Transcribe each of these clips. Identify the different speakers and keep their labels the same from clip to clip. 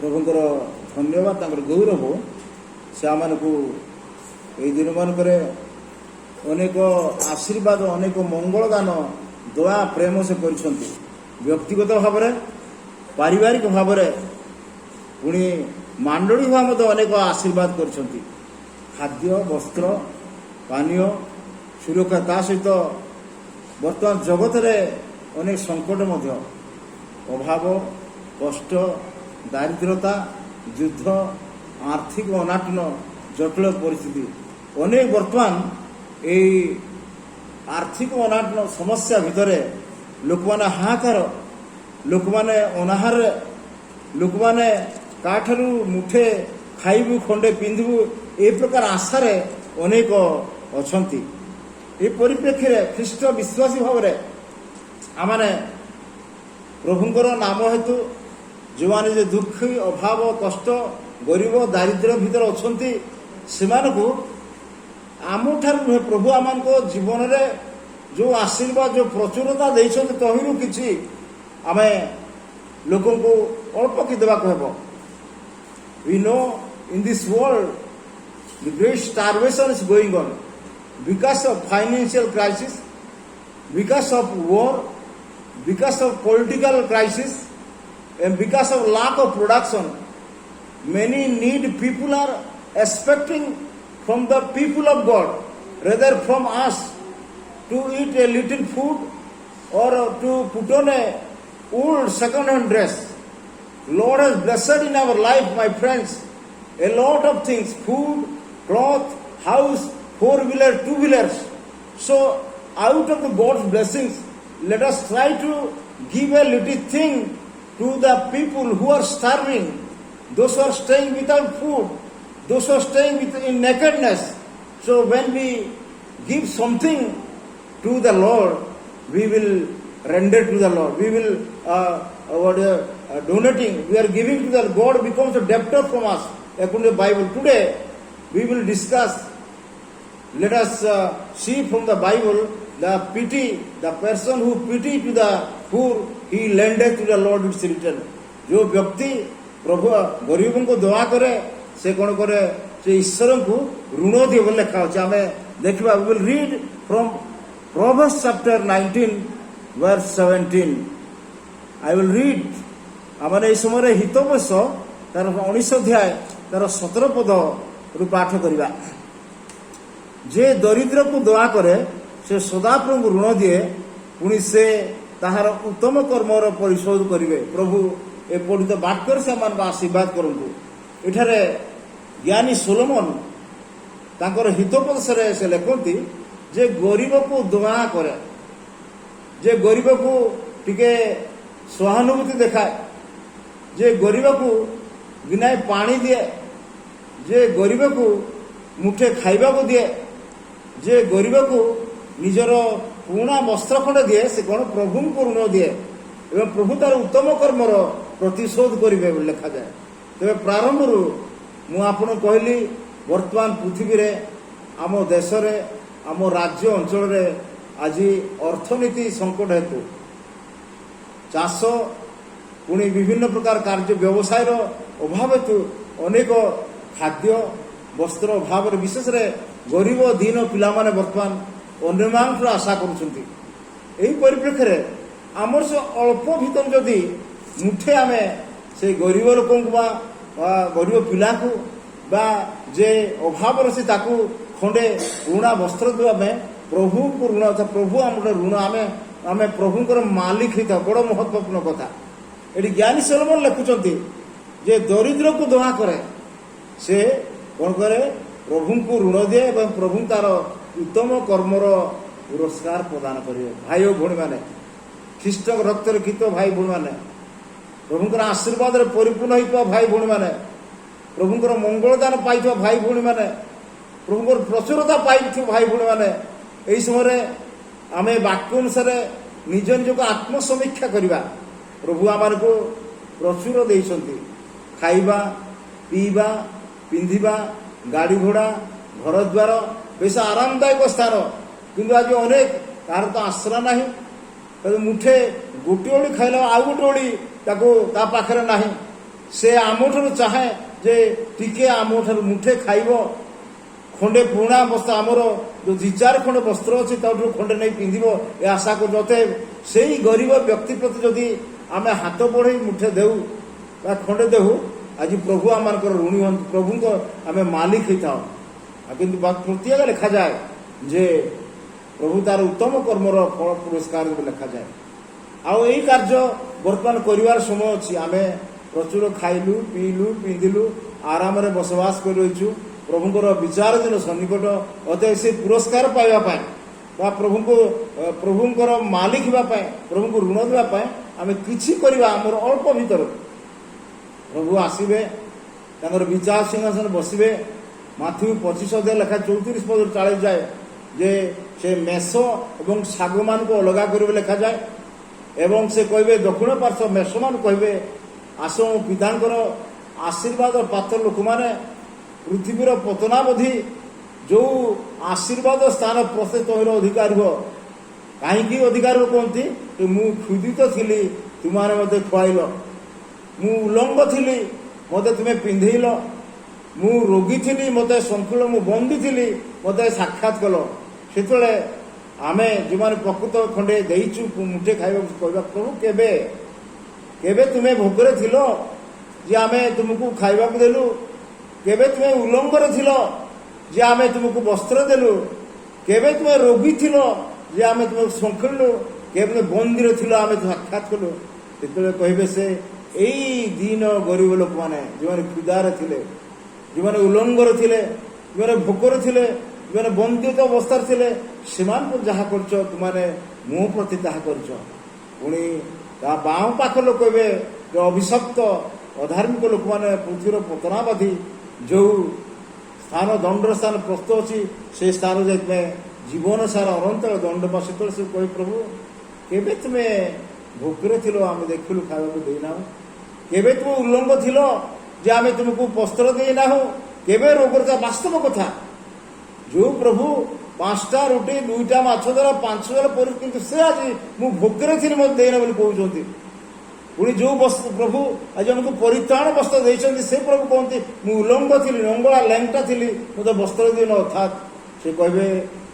Speaker 1: प्रभुंकर धन्यवाद तांकर गौरव से आम को यही दिन मानक अनेक आशीर्वाद अनेक मंगल दान दया प्रेम से कर व्यक्तिगत भाव में पारिवारिक भाव में पुणी मंडली भाव अनेक आशीर्वाद कर खाद्य वस्त्र पानीय सुरक्षा ता सहित वर्तमान जगत में अनेक संकट अभाव कष्ट दारिद्रता युद्ध आर्थिक अनाटन जटिल परिस्थिति अनेक वर्तमान यही आर्थिक अनाटन समस्या भितर लोक मैंने हाहाकार लोक मैंने अनाहार लोक मैंने काठू मुठे खाइबू खंडे पिंधबू ए प्रकार आशार अनेक अच्छा ये परिप्रेक्षी में ख्रीष्ट विश्वासी भाव में आमने प्रभुंकर नाम हेतु जो माने जे दुखी अभाव कष्ट गरीब दारिद्र्य भितर अच्छा से आम नुहे प्रभु आम जीवन में जो आशीर्वाद जो प्रचुरता देते तहिरू कि आम लोक को अल्प कि देवा हेब we know in this world the great starvation is going on because of financial crisis, because of war, because of political crisis, and because of lack of production. Many need people are expecting from the people of God, rather from us, to eat a little food or to put on a old second-hand dress. Lord has blessed in our life, my friends, a lot of things: food, cloth, house, four-wheeler, two-wheelers. So, out of the God's blessings, let us try to give a little thing to the people who are starving, those who are staying without food, those who are staying in nakedness. So, when we give something to the Lord, we will render to the Lord. We will donating. We are giving to the God becomes a debtor from us. According to the Bible, today we will discuss. Let us see from the Bible the pity, the person who pity to the poor, he lendeth to the Lord its return. जो व्यक्ति प्रभु गरीबों को दया करे से कौन करे से ईश्वर को ऋण दिए बोले लिखा होता है देखिए we will read from Proverbs chapter 19 verse 17. I will read आमने इस समय हितोपदेश तार 19 अध्याय तार 17 पद रु पाठ करिबा जे दरिद्र को दया करे से सदा प्रभु ऋण दिए पुणी से ताहार उत्तम कर्मर परिशोध करिवे प्रभु ए पढ़ित वाक्य से मान आशीर्वाद करंतु एठारे ज्ञानी सोलोमन तांकर हितोपदेश से लिखती जे गरीब को दया करे जे गरीब को टिके सहानुभूति देखाए जे गरीब को बिना पानी दिए जे गरीब को मुठे खाइबा को दिए जे गरीब को निजर पुणा वस्त्र खंडे दिए से कौन प्रभु को ऋण दिए एवं प्रभु तार उत्तम कर्मर प्रतिशोध करेंगे लिखा जाए तेज प्रारंभ मुझे कहली वर्तमान पृथ्वी रे आम देश आम राज्य अंचल आज अर्थनीति संकट हेतु चाष पुणी विभिन्न प्रकार कार्य व्यवसाय अभाव हेतु अनेक खाद्य वस्त्र अभाव विशेष गरीब दीन पिला माने वर्तमान अन्यमान आशा करुँच परिप्रेक्षी में आमर से अल्प भीतर जदि मुठे आम से गरीब लोक गरीब पिला को बा जे अभाव से खंडे ऋणा वस्त्र दे आम प्रभु को ऋण प्रभु आम ऋण आम प्रभुंर मालिक होता बड़ महत्वपूर्ण कथा ये ज्ञानी सोलोमन लिखुंट जे दरिद्र को दया करे से कौन करे प्रभु को ऋण दिए और प्रभु तार उत्तम कर्मर पुरस्कार प्रदान करेंगे भाई और भौणी मैंने ख्रीष्ट रक्त रखित भाई भौणी मैंने प्रभुंर आशीर्वाद परिपूर्ण होता भाई भौणी मैंने प्रभुंर मंगलदान पाई भाई भौणी मैंने प्रभुंर प्रचुरता पाई भाई भौणी मैंने यही समय आम वाक्य अनुसार निज निज आत्मसमीक्षा करवा प्रभु आम को प्रचुर देते खाइबा पीवा पिंधिबा गाड़ी घोड़ा घर द्वार बेस आरामदायक स्थान किंतु आज अनेक तार तो आश्रा ना मुठे गोटे ओली खाइला आउ गोटे ओली पाखे ना से आमठार चाहे जे टिके आमठार मुठे खाइब खंडे पुराणा बस्त्र आमर जो दि चार खंड वस्त्र अच्छी खंडे नहीं पिंधिब ए आशा करते से गरीब व्यक्ति प्रति जदि आम हाथ बढ़े मुठे देऊ खंडे देहु आज प्रभु आम ऋणी हूँ प्रभु को आम मालिक होता किंतु प्रत्येक लिखा जाए जे प्रभु तार उत्तम कर्मर फल पुरस्कार लिखा जाए आउ यही कार्य बर्तमान कर समय अच्छी आम प्रचुर खाइलु पीलु पिंधिलु आराम बसवास कर रहीचु प्रभुंर विचार दिन सन्निकट अतः से पुरस्कार पाइबा प्रभुंर मालिक होगापाई प्रभु को ऋण देवाई आम कि आमर अल्प भीतर प्रभु आसवे विचार सिंहासन बसवे माथ्यू 25 अध्याय लेखा 34 पद 40 जाए जे से मेष और शाग मान को अलग कर लिखा जाए एवं से कहे दक्षिण पार्श्व मेष मान कहे आस पितांकर आशीर्वाद पात्र लोक मैंने पृथ्वीर पतनावधि जो आशीर्वाद स्थान प्रत्येक अधिकारी हो कहीं अधिकारी कहती मु क्षुदित थी तुम्हारे मत खुआल मु उलंग थी मत तुम्हें पिंधेल मु रोगी थी मत संकुल मु बंदी थी मत साक्षात कल से आम जो मैंने प्रकृत खंडे देचु मुठे खाइबा कहवा प्रभु केबे केबे तुम्हें भोगरे थिल जे आम तुमको खाइबा देलु केबे तुम्हें उलंगर थिल जे आम तुमको वस्त्र देलु केबे तुम्हें रोगी थिल जे आम तुमको संखिलु केबे तुम बंदी थिल आम साक्षात कलु से कहे से यही दीन गरीब लोक मैंने जो क्षुदार थिले जो मैंने उलंगर थिले जो मैंने भोकर थिले जो मैंने बंदित अवस्था थिले सेमान जहाँ कर तुमने मो प्रति ताहा कर पुणी बाँ पाख लोक कहे जो अभिशप्त अधार्मिक लोक मैंने पृथ्वीर पतनावादी जो स्थान दंडर स्थान प्रस्तुत अच्छी से स्थान जाए जीवन सारा अनंत दंड पा से कहे प्रभु केबे तुम्हें भोकरे थिलो आम देखिलु खावा देना केबे तुम उल्लंग थिलो जे आम तुमको वस्त्र देना केबे रोगर वास्तव कथा जो प्रभु 5टा रोटी 2टा माछ द्वारा 5,000 पर से आज मु भोकरे थी मत देना बोली कहते पुणी जो प्रभु आज आमको परित्राण वस्त्र देते से प्रभु कहते मु उलंग थी नंगला लैंगटा थी मत वस्त्र दिन अर्थात से कहे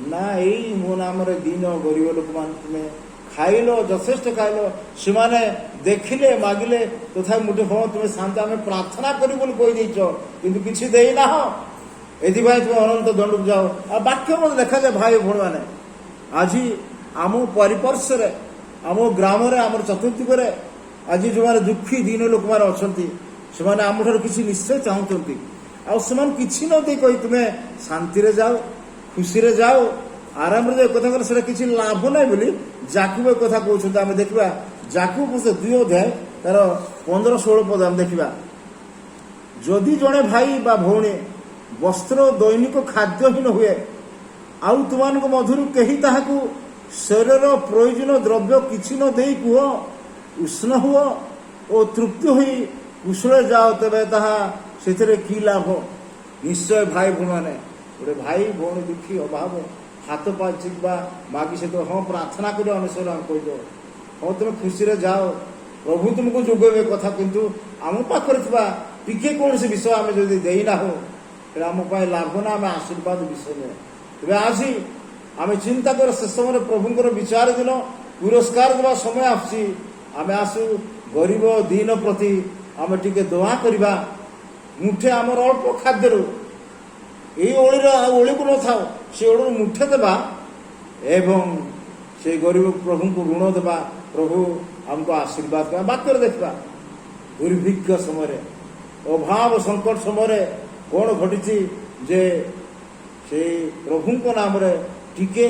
Speaker 1: ना यही मो नाम दीन गरीब लोक मान तुम्हें खाइल यथेष्ट खाइल से माने देखिले मागिले तथा मुझे हाँ तुम्हें शांति आम प्रार्थना कहीदेच कि किसी देना एपाई तुम अनंत दंड जाओ आ वाक्य मत देखा जाए भाई भण मैंने आज आम परिपर्श्वर आम ग्राम आम चतुर्दिग आज जो मैंने दुखी दीन लोक मैंने अच्छा से आमठार किसी निश्चय चाहते आसे कि न दे कही तुम्हें शांति जाओ खुशी जाओ आराम रे कथा कर किसी लाभ ना बोली जाकुब कथा कहते आम देखा जाकुब 2 अध्याय तार 15-16 पद आम देखा जदि जड़े भाई बा भौणी वस्त्र दैनिक खाद्यहीन हुए आउ तुम मधुर कहीं ताहाकु शरीर प्रयोजन द्रव्य किसी न दे कुह उष्ण हुआ और तृप्ति हुई कुशल जाओ तेरे ताहा से कि लाभ निश्चय भाई भौणी मैंने गोटे भाई भौणी दुखी अभाव हाथ पा चिकवा मागी से हाँ प्रार्थना कर अनुसार कहीद हाँ तुम खुशी जाओ प्रभु तुमको जोगे कथा किंतु आम पाखे टिके कौन से विषय आम जो देना हो आम लाभ ना आम आशीर्वाद विषय तेज आज आम चिंता कर से समय प्रभुंर विचार दिन पुरस्कार देवा समय आम आसु गरीब दीन प्रति आम टिके दया करवा मुठे आमर अल्प खाद्य ये ओली को न था से ओढ़ मुठे देवा एवं से गरीब प्रभु को ऋण देवा प्रभु आमको आशीर्वाद कर वाक्य देखा दुर्भिक्ष समय अभाव संकट समय कौन घटी जे से प्रभु नाम टिके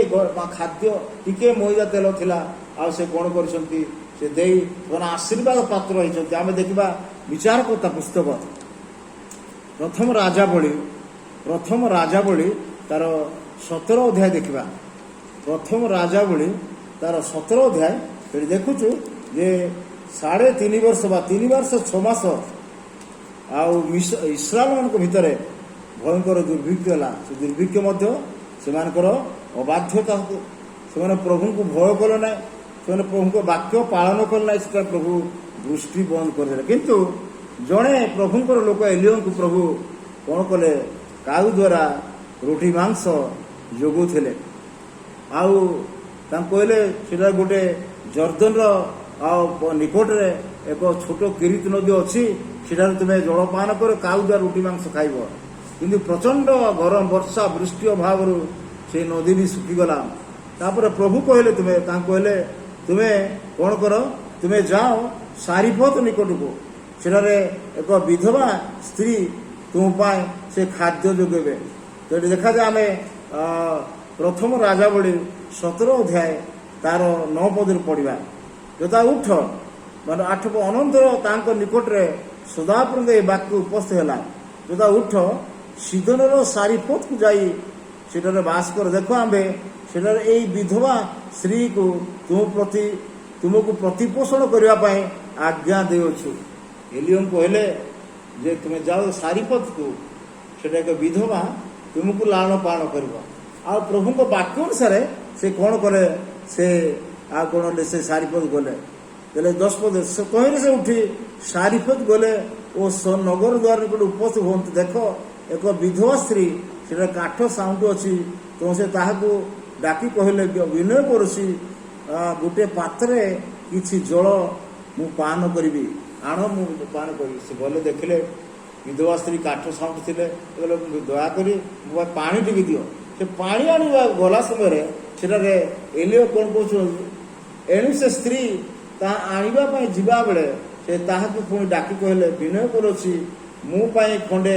Speaker 1: खाद्य टिके मैदा तेल थिला आ से कौन कर आशीर्वाद पात्र होती आम देखा विचार करता पुस्तक प्रथम राजावली तार 17 अध्याय देखा प्रथम राजावली तार 17 अध्याय देखुचु जे 3.5 वर्ष बा 3 वर्ष 6 मास इस्राएल मान भितर भयंकर दुर्भिक्ष है से दुर्भिक्ष से अबाध्यता से प्रभु को भय कले ना से प्रभु को वाक्य पालन कले ना से प्रभु दृष्टि बंद कर किंतु ଜଣେ ପ୍ରଭୁଙ୍କର ଲୋକ ଏଲିଓଙ୍କୁ ପ୍ରଭୁ କ'ଣ କଲେ, କାଉ ଦ୍ୱାରା ରୁଟି ମାଂସ ଯୋଗାଉଥିଲେ। ଆଉ ତାଙ୍କୁ କହିଲେ ସେଟା ଗୋଟେ ଜର୍ଦ୍ଦନର ଆଉ ନିକଟରେ ଏକ ଛୋଟ କିରିତ ନଦୀ ଅଛି, ସେଠାରେ ତୁମେ ଜଳପାନ କର, କାଉ ଦ୍ୱାରା ରୁଟି ମାଂସ ଖାଇବ। କିନ୍ତୁ ପ୍ରଚଣ୍ଡ ଗରମ ବର୍ଷା ବୃଷ୍ଟି ଅଭାବରୁ ସେ ନଦୀ ବି ଶୁଖିଗଲା। ତାପରେ ପ୍ରଭୁ କହିଲେ ତାଙ୍କୁ କହିଲେ ତୁମେ କ'ଣ କର, ତୁମେ ଯାଅ ସାରିଫତ ନିକଟକୁ, ସେଠାରେ ଏକ ବିଧବା ସ୍ତ୍ରୀ ତୁମ ପାଇଁ ସେ ଖାଦ୍ୟ ଯୋଗାଇବେ। ତ ଏଠି ଦେଖାଯାଏ ଆମେ ପ୍ରଥମ ରାଜାବଳୀ 17 ଅଧ୍ୟାୟ ତାର 9 ପଦରୁ ପଢ଼ିବା। ଯଥା ଉଠ ମାନେ 8 ଅନନ୍ତର ତାଙ୍କ ନିକଟରେ ସଦାପ୍ରଭୁଙ୍କ ଏ ବାକ୍ୟ ଉପସ୍ଥିତ ହେଲା, ଯଥା ଉଠ ସିଦୋନର ସାରିଫତକୁ ଯାଇ ସେଠାରେ ବାସ କର। ଦେଖ ଆମ୍ଭେ ସେଠାରେ ଏଇ ବିଧବା ସ୍ତ୍ରୀକୁ ତୁମକୁ ପ୍ରତିପୋଷଣ କରିବା ପାଇଁ ଆଜ୍ଞା ଦେଉଛୁ। ଏଲିଓଙ୍କୁ କହିଲେ ଯେ ତୁମେ ଯାଅ ସାରିଫତକୁ, ସେଟା ଏକ ବିଧବା ତୁମକୁ ଲାଳନ ପାଳନ କରିବ। ଆଉ ପ୍ରଭୁଙ୍କ ବାକ୍ୟ ଅନୁସାରେ ସେ କ'ଣ କଲେ, ସେ ଆଉ କ'ଣ ହେଲେ ସେ ସାରିଫତ ଗଲେ। ହେଲେ 10 ପଦ ତହିଁରେ ସେ ଉଠି ସାରିଫତ ଗଲେ ଓ ନଗର ଦ୍ୱାର ନିକଟ ଉପସ୍ଥିତ ହୁଅନ୍ତୁ। ଦେଖ ଏକ ବିଧବା ସ୍ତ୍ରୀ, ସେଟା କାଠ ସାଉଁଟ ଅଛି, ତ ସେ ତାହାକୁ ଡାକି କହିଲେ ବିନୟ କରୁଛି, ଗୋଟେ ପାତ୍ରରେ କିଛି ଜଳ ମୁଁ ପାନ କରିବି, ଆଣ ମୁଁ ପାନ କରିବି। ସେ ଗଲେ ଦେଖିଲେ ବିଧବା ସ୍ତ୍ରୀ କାଠ ସାଉଁଟ ଥିଲେ, ଦୟାକରି ମୋ ପାଣି ଟିକେ ଦିଅ। ସେ ପାଣି ଆଣିବା ଗଲା ସମୟରେ ସେଠାରେ ଏଲିଓ କ'ଣ କହୁଛନ୍ତି, ଏଣୁ ସେ ସ୍ତ୍ରୀ ତାହା ଆଣିବା ପାଇଁ ଯିବା ବେଳେ ସେ ତାହାକୁ ପୁଣି ଡାକି କହିଲେ ବିନୟ କରୁଛି, ମୋ ପାଇଁ ଖଣ୍ଡେ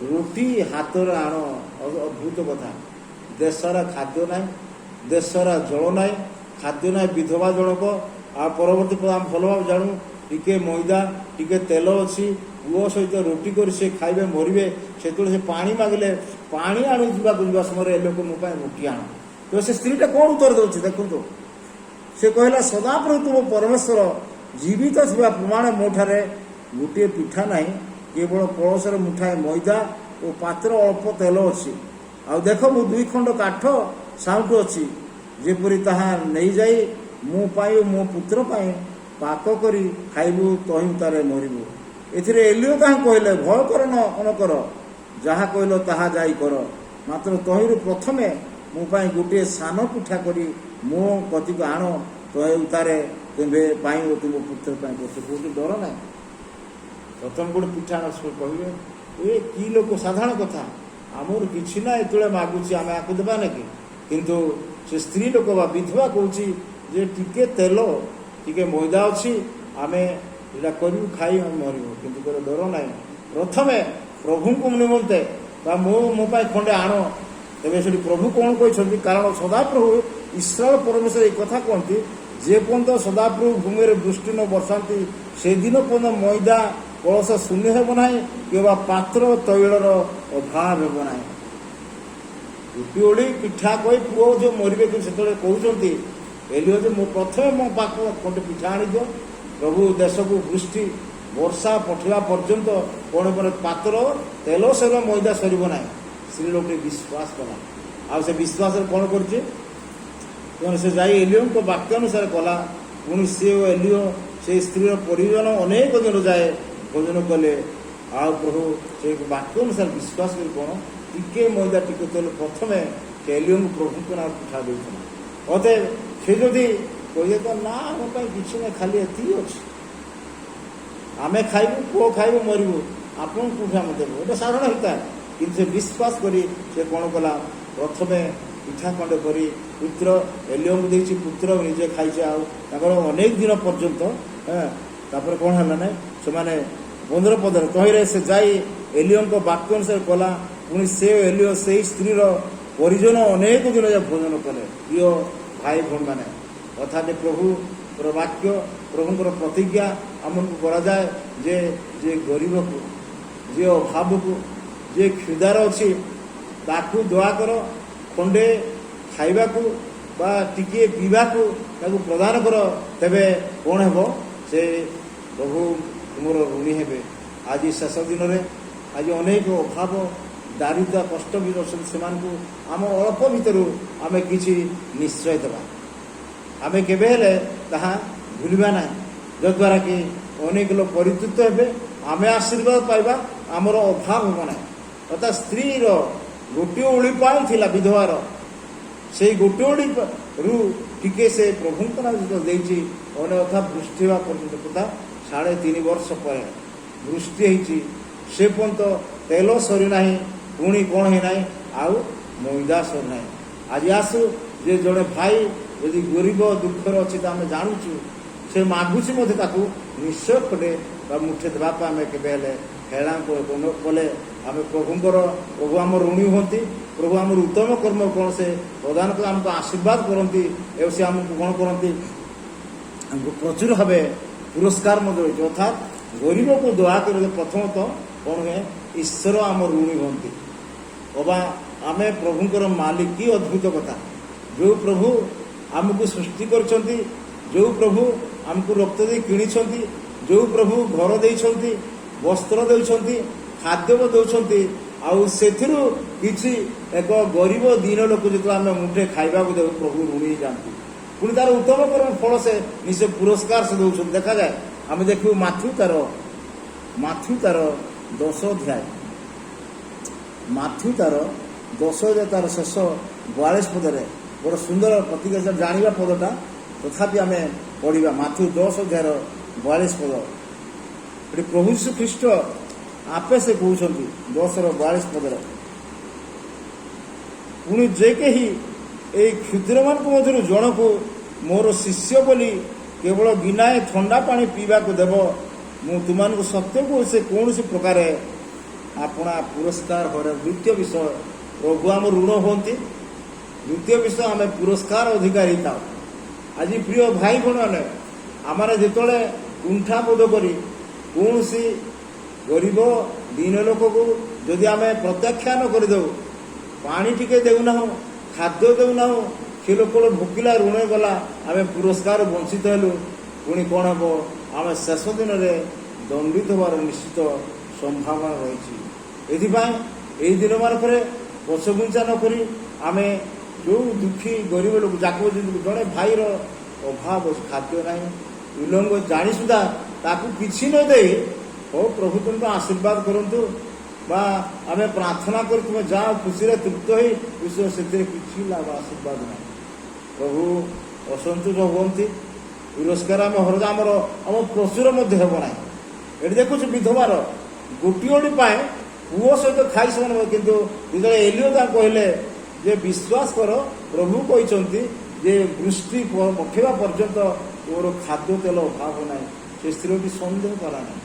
Speaker 1: ରୁଟି ହାତରେ ଆଣ। ଅଦ୍ଭୁତ କଥା, ଦେଶର ଖାଦ୍ୟ ନାହିଁ, ଦେଶର ଜଳ ନାହିଁ, ଖାଦ୍ୟ ନାହିଁ, ବିଧବା ଜଣକ। ଆଉ ପରବର୍ତ୍ତୀ ଆମେ ଭଲ ଭାବେ ଜାଣୁ, ଟିକେ ମଇଦା ଟିକେ ତେଲ ଅଛି, ପୁଅ ସହିତ ରୁଟି କରି ସେ ଖାଇବେ ମରିବେ। ସେତେବେଳେ ସେ ପାଣି ମାଗିଲେ, ପାଣି ଆଣି ଯିବାକୁ ଯିବା ସମୟରେ ଏ ଲୋକ ମୋ ପାଇଁ ରୁଟି ଆଣ। ତ ସେ ସ୍ତ୍ରୀଟା କ'ଣ ଉତ୍ତର ଦେଉଛି ଦେଖନ୍ତୁ, ସେ କହିଲା ସଦାପ୍ରଭୁ ତୁମ ପରମେଶ୍ୱର ଜୀବିତ ଥିବା ପ୍ରମାଣ ମୋ ଠାରେ ଗୋଟିଏ ପିଠା ନାହିଁ, କେବଳ କଳସରେ ମୁଠାଏ ମଇଦା ଓ ପାତ୍ର ଅଳ୍ପ ତେଲ ଅଛି। ଆଉ ଦେଖ ମୁଁ 2 ଖଣ୍ଡ କାଠ ସାଉଁଟ ଅଛି, ଯେପରି ତାହା ନେଇଯାଇ ମୋ ପାଇଁ ଓ ମୋ ପୁତ୍ର ପାଇଁ ପାକ କରି ଖାଇବୁ, ତହିଁ ତାରେ ମରିବୁ। ଏଥିରେ ଏଲିଓ ତାହାଙ୍କୁ କହିଲେ ଭୟ କର ନ କର, ଯାହା କହିଲ ତାହା ଯାଇ କର, ମାତ୍ର ତହିଁରୁ ପ୍ରଥମେ ମୋ ପାଇଁ ଗୋଟିଏ ସାନ ପିଠା କରି ମୋ କତିକୁ ଆଣ, ତହିଁ ତାରେ ତୁମେ ପାଇଁ ଓ ତୁମ ପୁତ୍ର ପାଇଁ କରୁଛ। କୋଉଠି ଡର ନାହିଁ, ପ୍ରଥମେ ଗୋଟେ ପିଠା ଆଣ କହିବେ। ଏ କି ଲୋକ, ସାଧାରଣ କଥା, ଆମର କିଛି ନା ଏତେବେଳେ ମାଗୁଛି ଆମେ ଆକୁ ଦେବା ନାକି। କିନ୍ତୁ ସେ ସ୍ତ୍ରୀ ଲୋକ ବା ବିଧବା କହୁଛି ଯେ ଟିକେ ତେଲ ଟିକେ ମଇଦା ଅଛି, ଆମେ ଏଇଟା କରିବୁ, ଖାଇ ଆମେ ମରିବୁ, କିନ୍ତୁ ଡର ନାହିଁ। ପ୍ରଥମେ ପ୍ରଭୁଙ୍କୁ ନିମନ୍ତେ ବା ମୋ ପାଇଁ ଖଣ୍ଡେ ଆଣ। ତେବେ ସେଠି ପ୍ରଭୁ କ'ଣ କହିଛନ୍ତି, କାରଣ ସଦାପ୍ରଭୁ ଇସ୍ରାଏଲ ପରମେଶ୍ୱର ଏଇ କଥା କୁହନ୍ତି, ଯେ ପର୍ଯ୍ୟନ୍ତ ସଦାପ୍ରଭୁ ଭୂମିରେ ବୃଷ୍ଟି ନ ବର୍ଷାନ୍ତି ସେଦିନ ପର୍ଯ୍ୟନ୍ତ ମଇଦା କଳସ ଶୂନ୍ୟ ହେବ ନାହିଁ, କିମ୍ବା ପାତ୍ର ତୈଳର ଅଭାବ ହେବ ନାହିଁ। ରୁଟି ଓଳି ପିଠା କହି ପୁଅ ଯେଉଁ ମରିବେ, କିନ୍ତୁ ସେତେବେଳେ କହୁଛନ୍ତି ଏଲିଓ ଯେ ମୁଁ ପ୍ରଥମେ ମୋ ପାଖକୁ ଖଣ୍ଡେ ପିଠା ଆଣିଦିଅ। ପ୍ରଭୁ ଦେଶକୁ ବୃଷ୍ଟି ବର୍ଷା ପଠେଇବା ପର୍ଯ୍ୟନ୍ତ କ'ଣ ପାତ୍ର ତେଲ ସରିବ, ମଇଦା ସରିବ ନାହିଁ। ସ୍ତ୍ରୀ ଲୋକଟି ବିଶ୍ୱାସ କଲା। ଆଉ ସେ ବିଶ୍ୱାସରେ କ'ଣ କରୁଛି, ସେ ଯାଇ ଏଲିଓଙ୍କ ବାକ୍ୟ ଅନୁସାରେ କଲା। ପୁଣି ସେ ଏଲିଓ ସେ ସ୍ତ୍ରୀର ପରିଜନ ଅନେକ ଦିନ ଯାଏ ଭୋଜନ କଲେ। ଆଉ ପ୍ରଭୁ ସେ ବାକ୍ୟ ଅନୁସାରେ ବିଶ୍ୱାସ କରି କ'ଣ ଟିକେ ମଇଦା ଟିକେ ତେଲ ପ୍ରଥମେ ଏଲିଓଙ୍କୁ ପ୍ରଭୁଙ୍କ ନାଁ ପିଠା ଦେଉଥିଲା। ଅତଏବ ସେ ଯଦି କହିଲେ ତ ନା ଆମ ପାଇଁ କିଛି ନାହିଁ, ଖାଲି ଏତିକି ଅଛି, ଆମେ ଖାଇବୁ, ପୁଅ ଖାଇବୁ, ମରିବୁ, ଆପଣଙ୍କୁ କେଉଁଠି ଆମେ ଦେବୁ, ଏଇଟା ସାଧାରଣ ହେଇଥାଏ। କିନ୍ତୁ ସେ ବିଶ୍ୱାସ କରି ସେ କ'ଣ କଲା, ପ୍ରଥମେ ପିଠା ଖଣ୍ଡେ କରି ପୁତ୍ର ଏଲିଓଙ୍କୁ ଦେଇଛି, ପୁତ୍ର ନିଜେ ଖାଇছে। ଆଉ ତାଙ୍କର ଅନେକ ଦିନ ପର୍ଯ୍ୟନ୍ତ ତାପରେ କ'ଣ ହେଲା ନାହିଁ, ସେମାନେ 15 ପଦରେ ତହିଁରେ ସେ ଯାଇ ଏଲିଓଙ୍କ ବାକ୍ୟ ଅନୁସାରେ କଲା। ପୁଣି ସେ ଏଲିଓ ସେଇ ସ୍ତ୍ରୀର ପରିଜନ ଅନେକ ଦିନ ଯାଏ ଭୋଜନ କଲେ। ପ୍ରିୟ ଭାଇ ଭଉଣୀମାନେ, ଅର୍ଥାତ୍ ପ୍ରଭୁଙ୍କର ବାକ୍ୟ, ପ୍ରଭୁଙ୍କର ପ୍ରତିଜ୍ଞା ଆମକୁ କରାଯାଏ ଯେ ଯିଏ ଗରିବକୁ, ଯିଏ ଅଭାବକୁ, ଯିଏ କ୍ଷୁଧାର ଅଛି, ତାକୁ ଦୟାକର ଖଣ୍ଡେ ଖାଇବାକୁ ବା ଟିକିଏ ପିଇବାକୁ ତାକୁ ପ୍ରଦାନ କର। ତେବେ କ'ଣ ହେବ, ସେ ପ୍ରଭୁ ତୁମର ଋଣୀ ହେବେ। ଆଜି ଶେଷ ଦିନରେ ଆଜି ଅନେକ ଅଭାବ ଦାରିଦ୍ର୍ୟ କଷ୍ଟ ବି ଅଛନ୍ତି, ସେମାନଙ୍କୁ ଆମ ଅଳ୍ପ ଭିତରୁ ଆମେ କିଛି ନିଶ୍ଚୟ ଦେବା। ଆମେ କେବେ ହେଲେ ତାହା ଭୁଲିବା ନାହିଁ, ଯଦ୍ୱାରା କି ଅନେକ ଲୋକ ପରିତୃପ୍ତ ହେବେ, आमे आशीर्वाद पाइबा आमर अभाव हम ना अर्थात स्त्री गोटे ओଳି पाइला विधवार से गोटे ओଳି रु टिके से प्रभु देती अन्यथा वृष्टि हवा पर्यटन कथा 3.5 वर्ष पर वृष्टि होती से पर्यंत तेल सरीना पुणी कौन है ना आउ मैदा सरीना आज आसु जे जड़े भाई यदि गरीब दुखर अच्छी तो आम जानूँ से मागुची निश्चय खटे मुठे देवाप आम के हेला कले आम प्रभुंर प्रभु आम ऋणी हमें प्रभु आम उत्तम कर्म कौन से प्रदान कर आमको आशीर्वाद करती से आमको कौन करती प्रचुर भाव पुरस्कार अर्थात गरीब को दया कर प्रथमतः कौन हुए ईश्वर आम ऋणी हमें अबा आम प्रभुंर मालिक की अद्भुत कथा जो प्रभु आमको सृष्टि कर जो प्रभु आमको रक्त दे कि जो प्रभु घर देइछंती वस्त्र देउछंती खाद्य देउछंती आउ सेथिरु किछि एक गरीब दीन लोक जो आम मुठे खाइबा को देउ प्रभु ऋणी जानती पुणी तार उत्तम कर्म फल से निश्चय पुरस्कार से दौरान देखा जाए आम देखू माथ्यू तार 10 अध्याय माथ्यू तार 10 अध्याय तार शेष 42 पदरे बड़ सुंदर प्रतिज्ञा जाना पदटा तथापि आम पढ़ा माथ्यू 10 अध्याय 42 पद ये प्रभु यीशु ख्रीष्ट आपे से कहते 10:42 पदर पुणी जे कही ए क्षुद्र मान मध्य जन को मोर शिष्य बोली केवल गिनाए ठंडा पानी पीवा को देव मु तुम सत्य को से कौन सी प्रकार अपना पुरस्कार हो द्वितीय विषय प्रभु आम ऋण होती द्वितीय विषय आम पुरस्कार अधिकारी था आज प्रिय भाई भण मैंने आमने जिते कुंठा बोध करी कौन सी गरीब दीन लोक को जदि आम प्रत्याख्यान करदे पानी टिके देना खाद्य देना से लोक भोकिला ऋण गला आम पुरस्कार वंचित हेलु पुणी कौन हम आम शेष दिन में दंडित होवार निश्चित संभावना रही यही दिन मानक पछघुंचा नक आम जो दुखी गरीब लोक जाक जड़े भाईर अभाव खाद्य ना उल्लंघ जानी सुधा ताकू किसी न दे हो प्रभु तुमको आशीर्वाद करंतु बा आम प्रार्थना कर तुम जाओ खुशी तृप्त हो विश्व से किसी लाभ आशीर्वाद ना प्रभु असंतोष हमें पुरस्कार आम हरदा आम प्रचुर हम ना ये देखु विधवार गोटे पाए पुओ सहित खाई से कितु जो एलियो कहले जे विश्वास कर प्रभु कहते जे वृष्टि पठेवा पर्यंत तोर खाद्य तेल अभाव ना से स्त्री सन्देह कला ना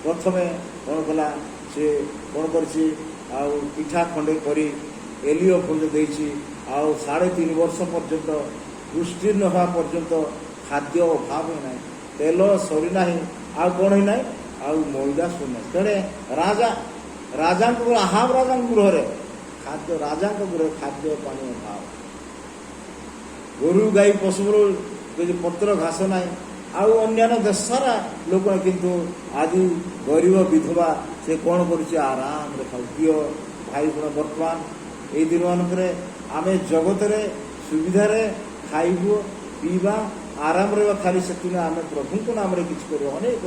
Speaker 1: प्रथम कौन कला से कौन कर पिठा खंडे कर एलियो भोज दे 3.5 वर्ष पर्यंत वृष्टि न हवा पर्यंत खाद्य अभाव ना तेल सरीना आउ कौन है ना आउ मैदा सुना तेरे राजा राजा आहाब राजा गृह खाद्य राजा गृह खाद्य पानी अभाव गोरु गाई पशु पत्र घास ना आउ अन्य देश सारा लोक किंतु आज गरीब विधवा से कौन कर आराम खाऊ प्रिय भाई गुण बर्तमान यही दिन मानक आम जगत सुविधा खाइबू पीवा आराम रहा खाली से आम प्रभु नाम किसी कर अनेक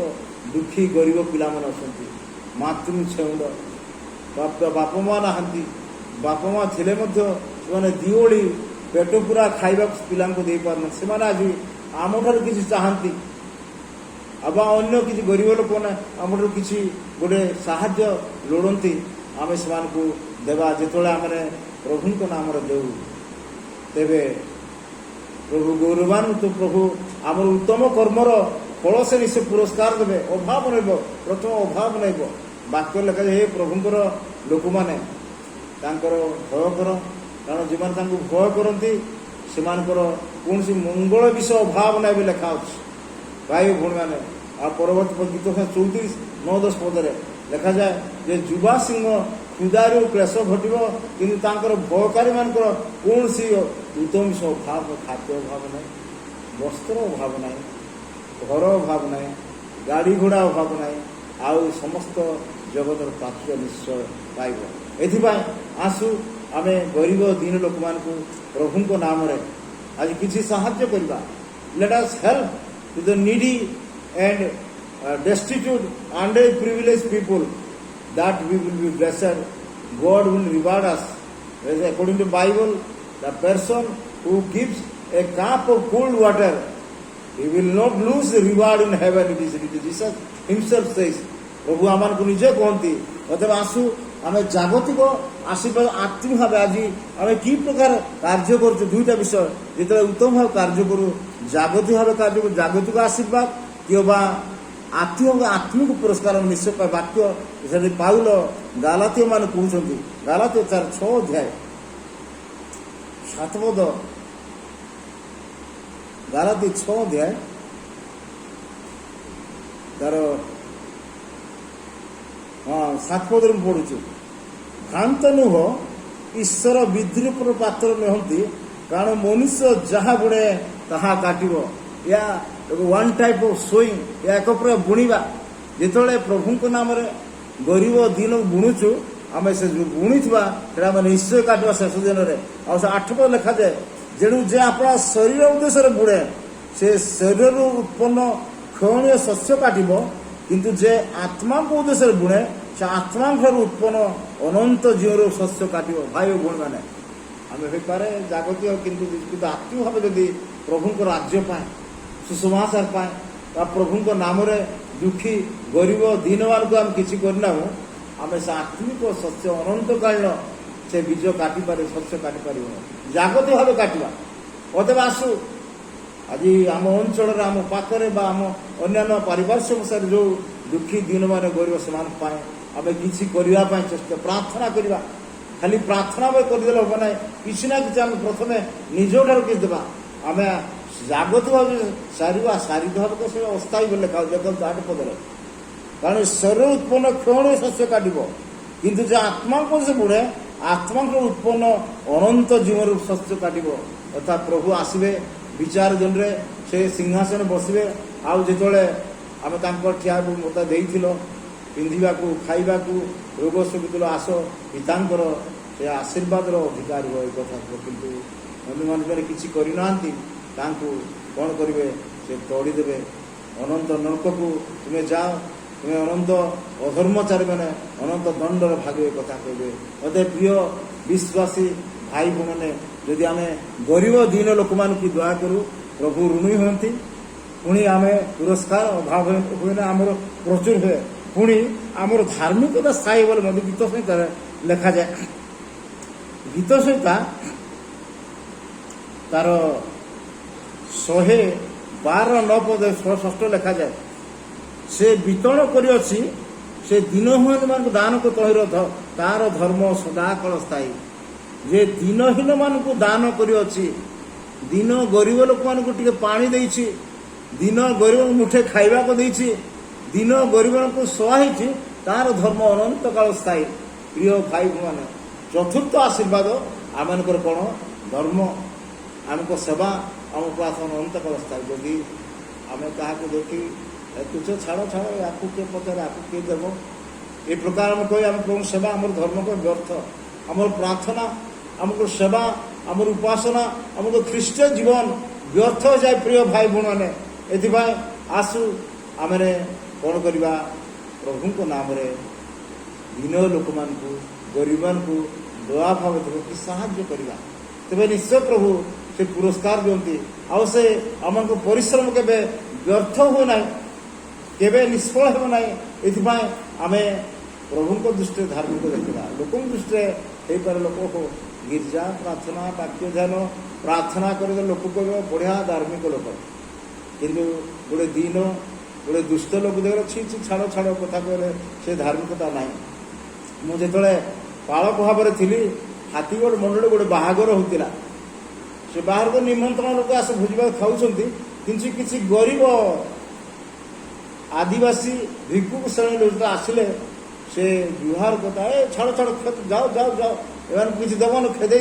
Speaker 1: दुखी गरीब पिला अच्छा मातृ छेउंड बाप माँ ना बाप माँ थे दिओली पेट पूरा खाइबा पिला दे पारना से आज आम ठार किसी चाहती अब अन्य किसी गरीब लोक आम किसी गोटे साहाय्य लोड़ती आम से देवा जिते आम प्रभु नाम दे तेरे प्रभु गौरवान तो प्रभु आम उत्तम कर्मर फल से निश्चय पुरस्कार देवे अभाव नईब प्रथम अभाव नईब वाक्य लेखा हे प्रभुंर लोक मैंने भय कर कारण जो भय करती से कौन सी मंगल विषय अभाव ना भी लिखा अच्छे भाई भूण मैंने परवर्त गीत 34-9-10 पदरे लिखा जाए जे युवा सिंह क्षुदारू क्लेश घटव कि भयकारी मान कौन सी उत्तम विषय अभाव खाद्य अभाव ना वस्त्र अभाव ना घर अभाव ना गाड़ी घोड़ा अभाव ना आउ समस्त जगतर प्राचुर्य निश्चय पाइब एथिपाई आसु आम गरीब दीन लोक मान प्रभु नाम आज किसी साहाय्य करवा let us help to the needy and destitute, underprivileged people, that we will be blessed. God will reward us. Whereas according to Bible, the person who gives a cup of cold water, he will not lose the reward in heaven. It is written. Jesus himself says. प्रभु आमान को निजे कहती अतएव आसु आम जागतिक आशीर्वाद आत्मिक भाव आज आम कि प्रकार कार्य कर दुईटा विषय जो उत्तम भाव कार्य करूँ जागतिक भाव कार्य करूँ जागतिक आशीर्वाद कि आत्मिक पुरस्कार निश्चय पाए वाक्य पाउल गालातीय मान कहते गालातीय 4 अध्याय 7 पद गालातीय 6 अध्याय तार 7 पद पढ़ुଛୁ भ्रांत नुह ईश्वर विद्रूपर पात्र नुहति कारण मनुष्य जहाँ बुणे ताहा काटिब या वन टाइप ऑफ सोइंग या एक प्रकार बुणिबा जेतले प्रभु नाम गरीब दिन बुणुचु आम से बुणीवा निश्चय काटवा शेष दिन में 8 पद लिखा जाए जेणु जे अपना शरीर उद्देश्य बुणे से शरीर उत्पन्न क्षणीय शस्य काटिब किंतु जे आत्मा को उद्देश्य बुणे से आत्मा उत्पन्न अनंत जीवन शस्य काटिब भाई भूण मैंने आम हो जागतिक किंतु आत्मिक भाव जदि प्रभु राज्य पाए सुसमाचार पाए प्रभु नाम दुखी गरीब दीन मान को आम किसी करना आम से आत्मिक शस्य अनंत कालीन से बीज काटी पारे शस्य काटी पार जागतिक भाव काटा अतएव आसु आज आम अंचल आम पाखे आम अन्य पारिपार्श्विक समस्या जो दुखी दिन मान गरीब से पाए आम किसी करने चेष्टा प्रार्थना करवा खाली प्रार्थना करदे हम ना किसी ना कि प्रथम निज ठार किसी देवा आम जागतिक भाव सारिवा शारीरिक भाव तो सब अस्थायी लिखा देखो 8 पदर कारण शरीर उत्पन्न क्षणीय शस्य काटिब किंतु जो आत्मा को से बुढ़े आत्मा को उत्पन्न अनंत जीवन शस्य काटिब अर्थात प्रभु आसवे विचार दिन में से सिंहासन बसवे आउ जिते आम ठिया मत देल पिंधा खाइबा रोग सुखिल आस पितांकर से आशीर्वाद अधिकार हो कथा किंतु अन्य मैंने किसी करना कौन करेंगे से तोड़ीदे अनंत नरक को तुम्हें जाओ तुम्हें अनंत अधर्मचारी मैंने अनंत दंडर भागे कथा कहे अतः प्रिय विश्वासी भाई मैंने जदि आम गरीब दीन लोक मान की दया करूँ प्रभु ऋणी हमें पुणी आम पुरस्कार अभाव हुए ना आमर प्रचुर हुए पुणी आमर धार्मिकता स्थायी बोले मत गीत संहिता लिखा जाए गीत संहिता तार 112 पद 6 लिखा जाए से वितरण करी से दीनहीन मान दान को तहिर तार धर्म सदाकाल स्थायी जे दीनहीन मान को दान करी दिन गरीब लोक मान को पानी देछि दिन गरीब मुठे खाइबा को देछि दिन गरीब को सहायछि तार धर्म अनंत काल स्थायी प्रिय भाई माने चतुर्थ आशीर्वाद आमनकर कौन धर्म आमको सेवा आम प्रार्थना अनंत काल स्थायी जदि आम क्या देखी तुझ छाड़ छाड़ या किए पचारे आपको किए देव ये प्रकार आम कही आम कौन सेवा आम धर्म को व्यर्थ आम प्रार्थना आमको सेवा आम उपासना आमको ख्रीष्टीय जीवन व्यर्थ हो जाए प्रिय भाई भूण मैंने एपाई आसु आम कौन करवा प्रभु नाम दीन लोक मान गरीब मान दया भाव कि साहाय्य करवा तेज निश्चय प्रभु से पुरस्कार दिखती आउ से आम परिश्रम के व्यर्थ हो ना केवे निष्फल हो ना ये आम प्रभु दृष्टि धार्मिक देखा लोक दृष्टि हो पारे लोक हो गिरजा प्रार्थना वाक्य ध्यान प्रार्थना कर लोक कह बढ़िया धार्मिक लोक किंतु गोटे दीन गोटे दुष्ट लोक देख छी छाड़ छाड़ कथा कहले से धार्मिकता ना मुझे पालक भाव में थी हाथीगढ़ मंडल गोटे बाहागर होता से बाहर को निमंत्रण लोक आस भोजवा खाऊँ किसी किसी गरीब आदिवासी भिक्षुक श्रेणी लोक आसिले से जुहार कथा ए छाड़ छाड़ जाओ जाओ जाओ एम किसी दमन खेदे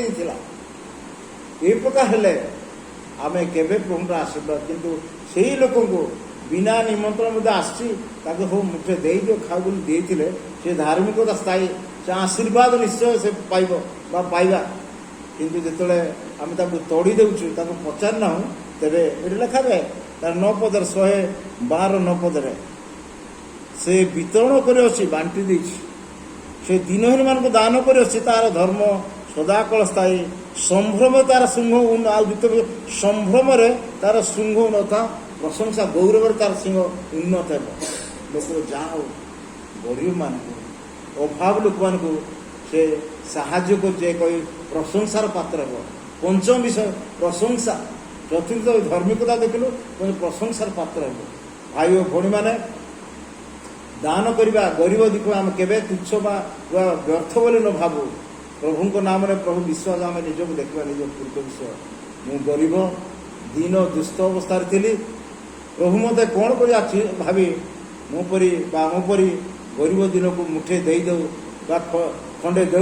Speaker 1: ये प्रकार हेले आम केवे प्रभुर आशीर्वाद किंतु से लोक को बिना निमंत्रण आसी मुठे दे दियो खाओ बोली देते से धार्मिकता स्थायी से आशीर्वाद निश्चय से पाइब पाइबा किंतु जिते आम तोड़ी देचु पचार ना तेरे ये लिखा जाए तार 9 पदर 112 9 पदर से वितरण कर बांटी दे से दिनहीन मान दान कर तार धर्म सदाकल स्थायी संभ्रम तार सिंह संभ्रम तार सिंह उन्नता प्रशंसा गौरव तार सिंह उन्नत लोक जाओ गरीब मान अभाव लोक मान से साहाଯ୍य कर प्रशंसार पात्र हे पंचम विषय प्रशंसा चतुर्थ धार्मिकता देखिलु प्रशंसार पात्र हे भाई और भौणी मैंने दान करवा गरीब दिख आम के तुच्छ व्यर्थ बोली न भावु प्रभु नाम प्रभु विश्वास आम निजक देखा निज पूर्व विषय मु गरीब दीन दुष्ट अवस्था थी प्रभु मत कौन कर भावी मोपरी गरीब दिन को मुठे देदे खंडे दे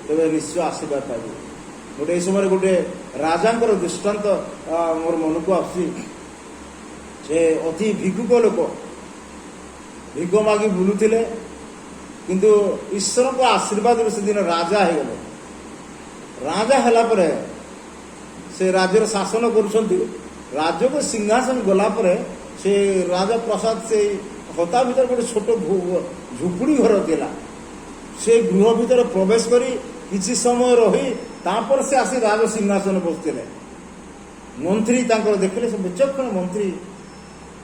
Speaker 1: तेज निश्चय आशीर्वाद पाइबे गोटे समय गोटे राजा दृष्टांत मोर मन को आसी से अति भिक्षुक लोक भिक मागी बुलुले किंतु ईश्वर को आशीर्वाद से दिन राजा हो गले राजा है से राज्यर शासन कर को सिंहासन गला से राजा प्रसाद से हता भीतर गोटे छोट झुपड़ी घर थिला से गृह भीतर प्रवेश करी किसी समय रही तापर से आसी राज सिंहासन बसते मंत्री देखले से विचक्षण मंत्री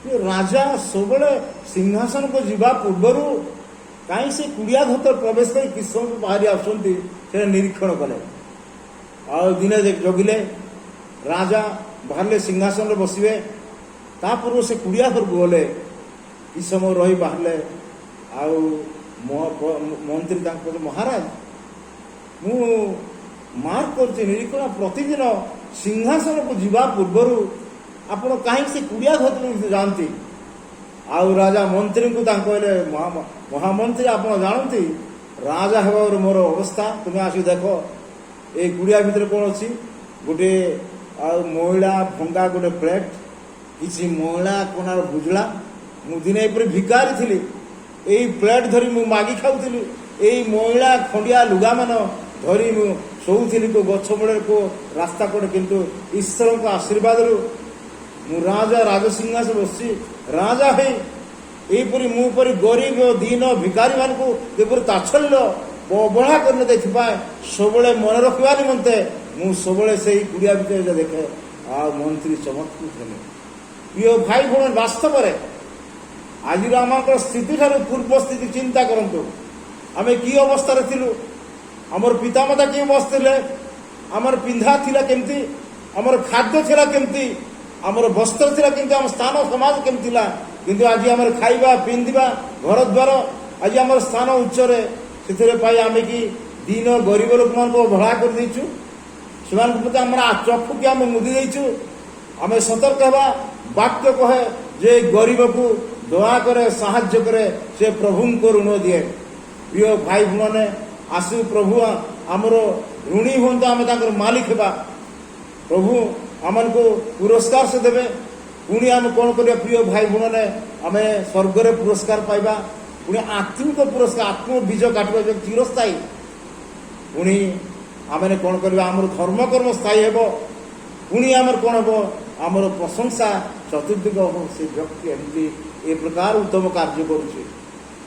Speaker 1: राजा सब सिंहासन को जीवा पूर्वर कहीं से कुड़िया घर प्रवेश कर किस समय बाहरी आसुँच निरीक्षण कले आ दिने जगिले राजा बाहर सिंहासन बसवे ता पूर्व से कुड़िया घर को गले किस समय रही बाहर आउ मंत्री महाराज मु मार्क कर निरीक्षण प्रतिदिन सिंहासन को जीवा पूर्वर आपण कहीं से कुड़िया घर जानती आउ राजा मंत्री को कहले महामंत्री आप जानती राजा हेबार मोर अवस्था तुम्हें आसिक देख ये कुड़िया भितर कौन अच्छी गोटे महिला भंगा गोटे प्लेट किसी महिला कोनार बुझला मु दिने भिकारी थी यही प्लेट धरी मु मागी खाऊली यही महिला खंडिया लुगा मान धरी मु शोली को गछ मूल को रास्ता कड़े किंतु ईश्वर को आशीर्वाद मु राजा राजसिंहासन बसी राजा है यहीपरी मुपरी गरीब दीन भिकारी मान को जेपरी ताच्छल्य अवहेला करने सब मन रखा निमंते मु सब से कुड़िया भर देखे आ मंत्री चमत्कृत हेले ये भाई भौणी वास्तव में आज आम स्थिति ठार पूर्व स्थिति चिंता करूँ आम कि अवस्था आमर पितामाता कि बसते आमर पिंधा थिला केमती आमर खाद्य थिला केमती आमर वस्त्र थिला केमती आम स्थान समाज केमती थिला किंतु आज आमर खाइबा पिंधिबा घर द्वार आज आमर स्थान उच्चरे से पाई आम कि दीन गरीब लोक मान अवहेला कर देचु से प्रति आम चक्षु की आम मुदी देचु आम सतर्क हवा वाक्य कहे जे गरीब को दया करे साहाय्य करे से प्रभु को ऋण दिए प्रिय भाई भौणी आसु प्रभु आमर ऋणी हूँ आम मालिक हेबा प्रभु आमन को पुरस्कार से देवे पुणी आम कौन कर प्रिय भाई भौणी आम स्वर्ग में पुरस्कार पाइबा पुणी आत्मिक पुरस्कार आत्म बीज काटवा जो चिरस्थायी पुणी आम कौन कर आमर धर्म कर्म स्थायी हे पुणी आमर कौन हम आमर प्रशंसा चतुर्दिग हम से व्यक्ति एमती ए प्रकार उत्तम कार्य करुचे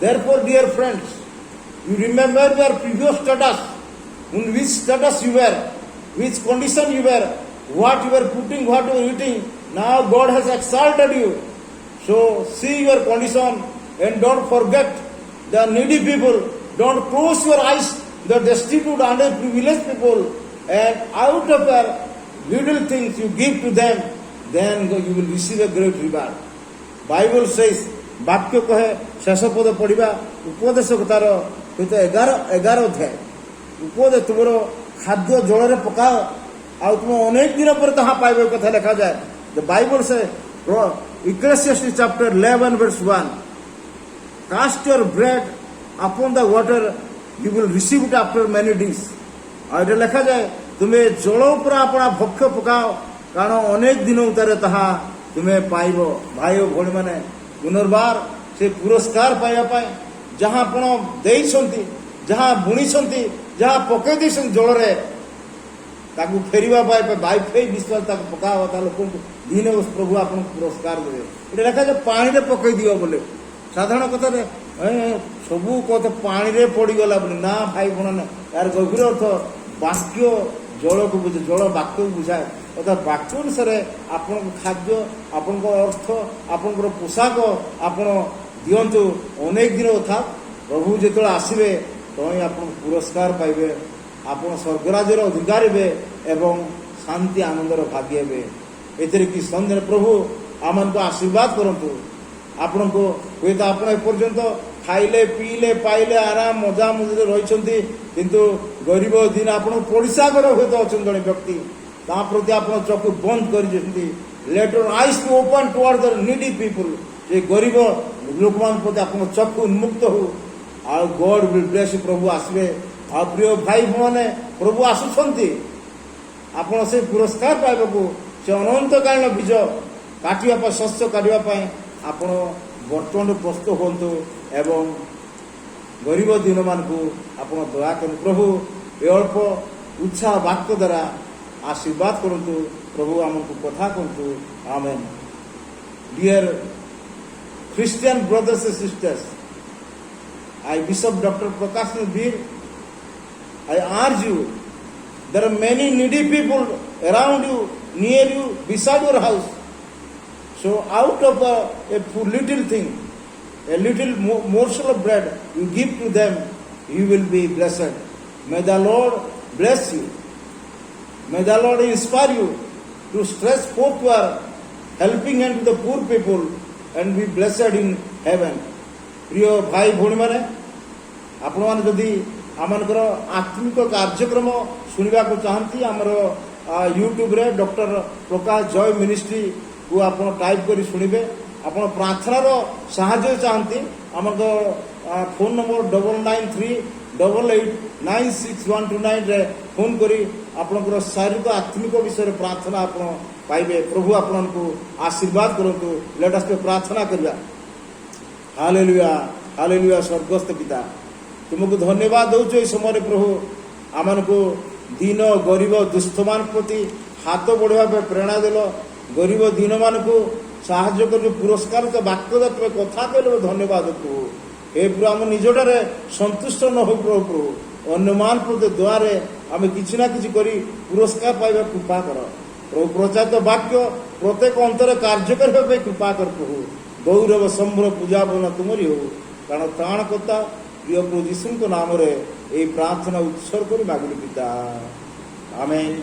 Speaker 1: therefore dear friends you remember your previous status in which status you were which condition you were what you were putting what you were eating now God has exalted you so see your condition and don't forget the needy people don't close your eyes the destitute and privileged people and out of your little things you give to them then you will receive a great reward Bible says वाक्य कहे शेष पद पढ़ा उपदेश तार 11 अध्याय उपदेश तुम खाद्य जल पकाओ आ तुम अनेक दिन पर तहाँ पाइब कथा लिखा जाए द बाइबल से इक्लेसियास्टिस chapter 11 verse 1 cast your bread upon the water you will receive it after many days आ लिखा जाए तुम्हें जल उपर अपना भक्ष पकाओ कारण अनेक दिन उतारे तहा तुम्हें पाइब भाई और भौणी मैंने पुनर्बार से पुरस्कार पाइबा जहाँ आपण देइछंती जहाँ बुणीछंती जहाँ पकई देइछन जलरे ताकू फेरिबा बाई फेई विश्वास ताकू पकाओ ता लोक दिने प्रभु आपन पुरस्कार देवे ये लिखा जाए पानी रे पकई दियो बोले साधारण कथा ସବୁ କଥା ପାଣିରେ ପଡ଼ିଗଲା ବୋଲି ନା ଭାଇ ଭଉଣୀ, ଏହାର ଗଭୀର ଅର୍ଥ ବାକ୍ୟ ଜଳକୁ ବୁଝେ, ଜଳ ବାକ୍ୟକୁ ବୁଝାଏ। ଅର୍ଥାତ୍ ବାକ୍ୟ ଅନୁସାରେ ଆପଣଙ୍କ ଖାଦ୍ୟ, ଆପଣଙ୍କ ଅର୍ଥ, ଆପଣଙ୍କର ପୋଷାକ ଆପଣ ଦିଅନ୍ତୁ। ଅନେକ ଦିନ କଥା ପ୍ରଭୁ ଯେତେବେଳେ ଆସିବେ ତହିଁ ଆପଣ ପୁରସ୍କାର ପାଇବେ, ଆପଣ ସ୍ୱର୍ଗରାଜ୍ୟର ଅଧିକାରୀ ହେବେ ଏବଂ ଶାନ୍ତି ଆନନ୍ଦର ଭାଗୀ ହେବେ। ଏଥିରେ କି ସନ୍ଦେହ? ପ୍ରଭୁ ଆମମାନଙ୍କୁ ଆଶୀର୍ବାଦ କରନ୍ତୁ। ଆପଣଙ୍କୁ ହୁଏତ ଆପଣ ଏପର୍ଯ୍ୟନ୍ତ ଖାଇଲେ ପିଇଲେ ପାଇଲେ ଆରାମ ମଜାମଜିରେ ରହିଛନ୍ତି, କିନ୍ତୁ ଗରିବ ଦିନ ଆପଣଙ୍କ ପଡ଼ିଶା ଘର ହୁଏତ ଅଛନ୍ତି ଜଣେ ବ୍ୟକ୍ତି, ତା ପ୍ରତି ଆପଣ ଚକ୍ଷୁ ବନ୍ଦ କରିଦେଇଛନ୍ତି। Let your eyes to open toward the needy people. ଯେ ଗରିବ ଲୋକମାନଙ୍କ ପ୍ରତି ଆପଣଙ୍କ ଚକ୍ଷୁ ଉନ୍ମୁକ୍ତ ହଉ। ଆଉ ଗଡ୍ ୱିଲ୍ ବ୍ଲେସ୍ ୟୁ। ପ୍ରଭୁ ଆସିବେ। ଆଉ ପ୍ରିୟ ଭାଇ ଭଉଣୀ, ପ୍ରଭୁ ଆସୁଛନ୍ତି। ଆପଣ ସେ ପୁରସ୍କାର ପାଇବାକୁ, ସେ ଅନନ୍ତକାଳୀନ ବୀଜ କାଟିବା ପାଇଁ, ଶସ୍ୟ କାଟିବା ପାଇଁ ଆପଣ ବର୍ତ୍ତମାନ ପ୍ରସ୍ତୁତ ହୁଅନ୍ତୁ ଏବଂ ଗରିବ ଦିନମାନଙ୍କୁ ଆପଣ ଦୟା କରନ୍ତୁ। ପ୍ରଭୁ ଏ ଅଳ୍ପ ଉତ୍ସାହ ବାକ୍ୟ ଦ୍ୱାରା ଆଶୀର୍ବାଦ କରନ୍ତୁ। ପ୍ରଭୁ ଆମକୁ କଥା କରନ୍ତୁ। ଆମେନ୍। Dear Christian brothers and sisters, I, Bishop Dr. Prakash Bir, I urge you, there are many needy people around you, near you, beside your house. So out of a little thing, a little morsel of bread you give to them, you will be blessed. May the Lord bless you. May the Lord inspire you to stretch forth your helping hand to the poor people and be blessed in heaven. ପ୍ରିୟ ଭାଇ ଭଉଣୀମାନେ, ଆପଣମାନେ ଯଦି ଆମମାନଙ୍କର ଆତ୍ମିକ କାର୍ଯ୍ୟକ୍ରମ ଶୁଣିବାକୁ ଚାହାନ୍ତି, ଆମର ୟୁଟ୍ୟୁବରେ ଡକ୍ଟର ପ୍ରକାଶ ଜୟ ମିନିଷ୍ଟ୍ରିକୁ ଆପଣ ଟାଇପ୍ କରି ଶୁଣିବେ। ଆପଣ ପ୍ରାର୍ଥନାର ସାହାଯ୍ୟ ଚାହାନ୍ତି, ଆମର ଫୋନ୍ ନମ୍ବର 9938889612 ଫୋନ୍ କରି ଆପଣଙ୍କର ଶାରୀରିକ ଆତ୍ମିକ ବିଷୟରେ ପ୍ରାର୍ଥନା ଆପଣ ପାଇବେ। ପ୍ରଭୁ ଆପଣଙ୍କୁ ଆଶୀର୍ବାଦ କରନ୍ତୁ। ଲେଟ୍ ଅସ୍ ପ୍ରାର୍ଥନା କରିବା। Hallelujah, hallelujah. ସ୍ୱର୍ଗସ୍ଥ ପିତା, ତୁମକୁ ଧନ୍ୟବାଦ ଦେଉଛୁ ଏହି ସମୟରେ। ପ୍ରଭୁ ଆମମାନଙ୍କୁ ଦିନ ଗରିବ ଦୁଷ୍ଟମାନଙ୍କ ପ୍ରତି ହାତ ବଢ଼ାଇବା ପାଇଁ ପ୍ରେରଣା ଦେଲ। ଗରିବ ଦିନମାନଙ୍କୁ ସାହାଯ୍ୟ କରି ପୁରସ୍କାର ବାକ୍ୟ କଥା କହିଲେ ଧନ୍ୟବାଦ ପ୍ରଭୁ। ଏ ପ୍ରଭୁ ଆମ ନିଜଠାରେ ସନ୍ତୁଷ୍ଟ ନ ହଉ ପ୍ରଭୁ, ଅନ୍ୟମାନ ପ୍ରତି ଦ୍ୱାରେ ଆମେ କିଛି ନା କିଛି କରି ପୁରସ୍କାର ପାଇବା କୃପା କର ପ୍ରଭୁ। ପ୍ରଚାରିତ ବାକ୍ୟ ପ୍ରତ୍ୟେକ ଅନ୍ତରେ କାର୍ଯ୍ୟ କରିବା ପାଇଁ କୃପା କର ପ୍ରଭୁ। ଗୌରବ ସମ୍ଭ୍ର ପୂଜା ବନ ତୁମରି ହଉ, କାରଣ ତ୍ରାଣକର୍ତ୍ତା ପ୍ରିୟ ପ୍ରଭୁ ଯୀଶୁଙ୍କ ନାମରେ ଏହି ପ୍ରାର୍ଥନା ଉତ୍ସର୍ଗ କରି ମାଗିଲି ପିତା, ଆମେନ୍।